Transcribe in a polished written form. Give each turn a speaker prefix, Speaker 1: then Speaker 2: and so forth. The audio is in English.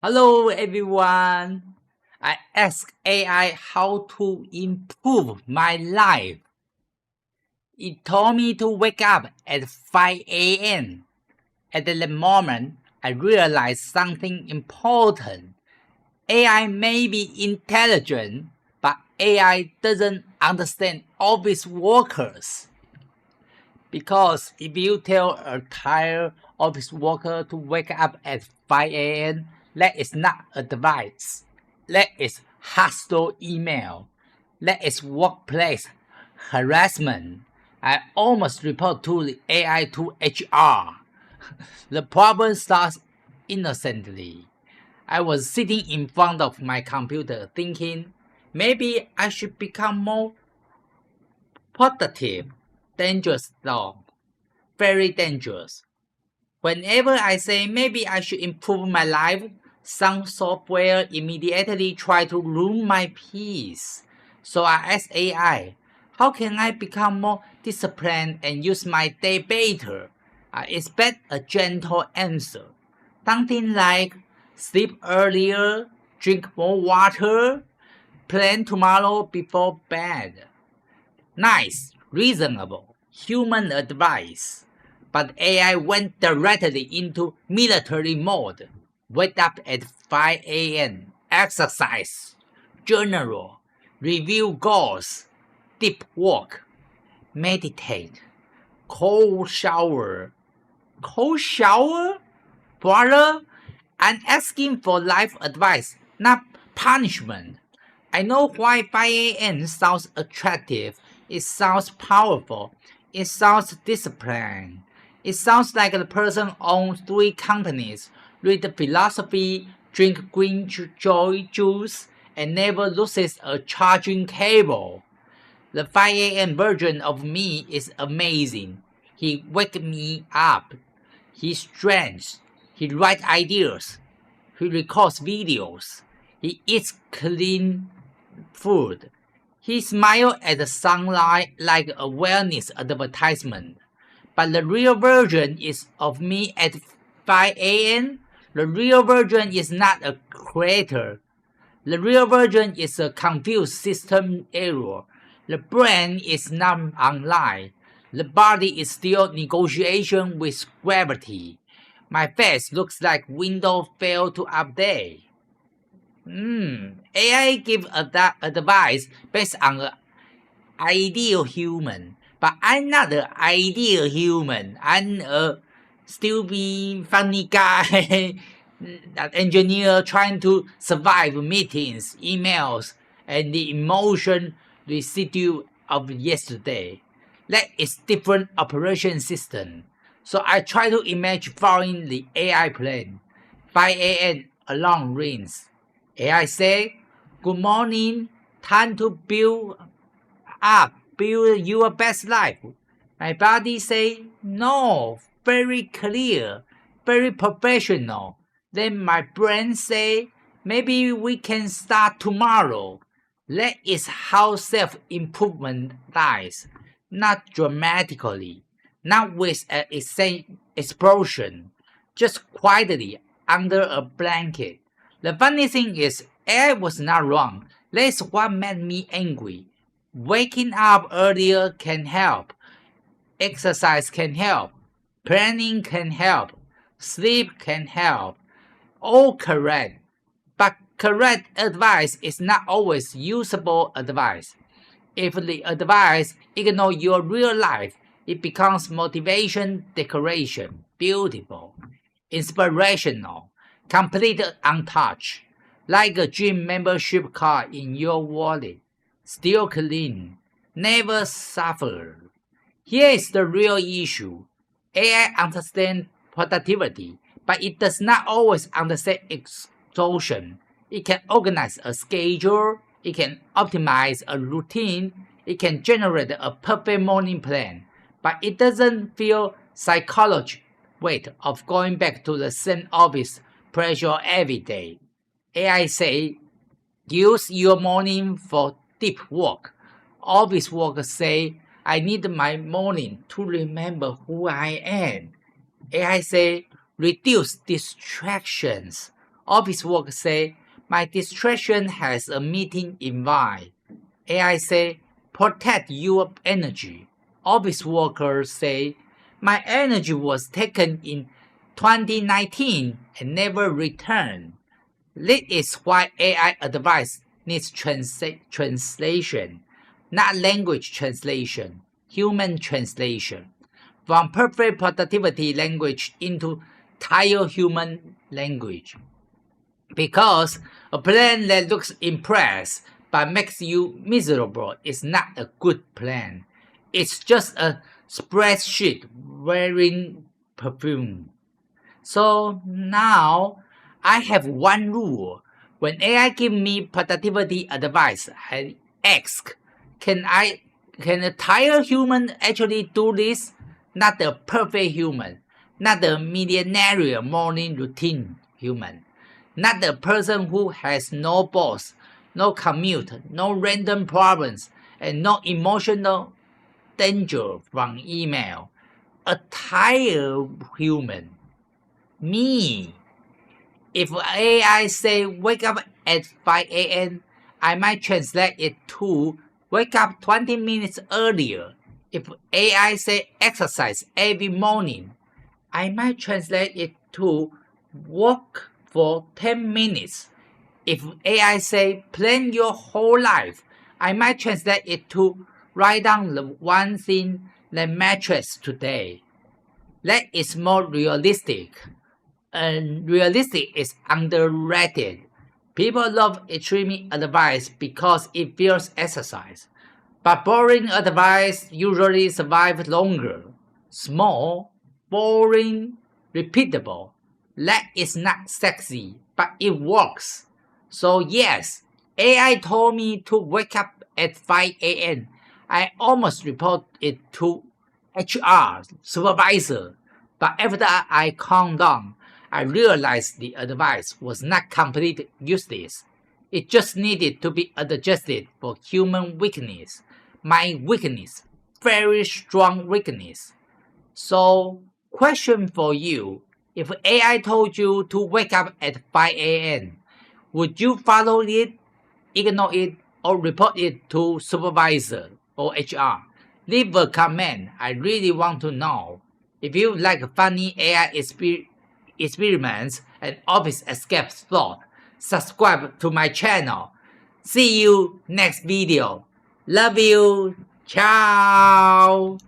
Speaker 1: Hello everyone. I asked AI how to improve my life. It told me to wake up at 5 a.m. At the moment, I realized something important. AI may be intelligent, but AI doesn't understand office workers. Because if you tell a tired office worker to wake up at 5 a.m., that is not advice. That is hostile email. That is workplace harassment. I almost report to the AI to HR. The problem starts innocently. I was sitting in front of my computer thinking, maybe I should become more productive. Dangerous though. Very dangerous. Whenever I say maybe I should improve my life, some software immediately try to ruin my peace. So I ask AI, how can I become more disciplined and use my day better? I expect a gentle answer. Something like sleep earlier, drink more water, plan tomorrow before bed. Nice, reasonable, human advice. But AI went directly into military mode. Wake up at 5 a.m., exercise, journal, review goals, deep work, meditate, cold shower. Cold shower? Brother, I'm asking for life advice, not punishment. I know why 5 a.m. sounds attractive. It sounds powerful. It sounds disciplined. It sounds like the person owns 3 companies, read philosophy, drink green joy juice, and never loses a charging cable. The 5 a.m. version of me is amazing. He wakes me up. He stretches. He writes ideas. He records videos. He eats clean food. He smiles at the sunlight like a wellness advertisement. But the real version is of me at 5 a.m. The real version is not a creator. The real version is a confused system error. The brain is not online. The body is still negotiation with gravity. My face looks like Windows failed to update. AI give advice based on an ideal human, but I'm not the ideal human. I'm a stupid, funny guy, an engineer trying to survive meetings, emails, and the emotion residue of yesterday. That is different operation system. So I try to imagine following the AI plan. 5 a.m. alarm rings. AI say, good morning, time to build your best life. My body say, no, very clear, very professional. Then my brain say, maybe we can start tomorrow. That is how self-improvement dies. Not dramatically, not with an explosion, just quietly under a blanket. The funny thing is, AI was not wrong. That's what made me angry. Waking up earlier can help. Exercise can help. Planning can help. Sleep can help. All correct. But correct advice is not always usable advice. If the advice ignores your real life, it becomes motivation decoration, beautiful, inspirational, complete untouched, like a gym membership card in your wallet, still clean, never suffer. Here is the real issue. AI understands productivity, but it does not always understand exhaustion. It can organize a schedule, it can optimize a routine, it can generate a perfect morning plan, but it doesn't feel psychological weight of going back to the same office pressure every day. AI say, use your morning for deep work. Office work say, I need my morning to remember who I am. AI say, reduce distractions. Office worker say, my distraction has a meeting invite. AI say, protect your energy. Office workers say, my energy was taken in 2019 and never returned. This is why AI advice needs translation, not language translation, human translation. From perfect productivity language into tired human language. Because a plan that looks impressive but makes you miserable is not a good plan. It's just a spreadsheet wearing perfume. So now I have one rule. When AI give me productivity advice, I ask, can a tired human actually do this? Not the perfect human, not the millionaire morning routine human, not the person who has no boss, no commute, no random problems, and no emotional danger from email. A tired human. Me. If AI say wake up at 5 a.m., I might translate it to wake up 20 minutes earlier. If AI say exercise every morning, I might translate it to walk for 10 minutes. If AI say plan your whole life, I might translate it to write down the one thing that matters today. That is more realistic. And realistic is underrated. People love extreme advice because it feels exercise. But boring advice usually survives longer. Small, boring, repeatable. That is not sexy, but it works. So yes, AI told me to wake up at 5 a.m. I almost report it to HR supervisor. But after I calmed down, I realized the advice was not completely useless. It just needed to be adjusted for human weakness. My weakness, very strong weakness. So, question for you. If AI told you to wake up at 5 a.m., would you follow it, ignore it, or report it to supervisor or HR? Leave a comment. I really want to know. If you like funny AI experiments and office escape thought, subscribe to my channel. See you next video. Love you. Ciao.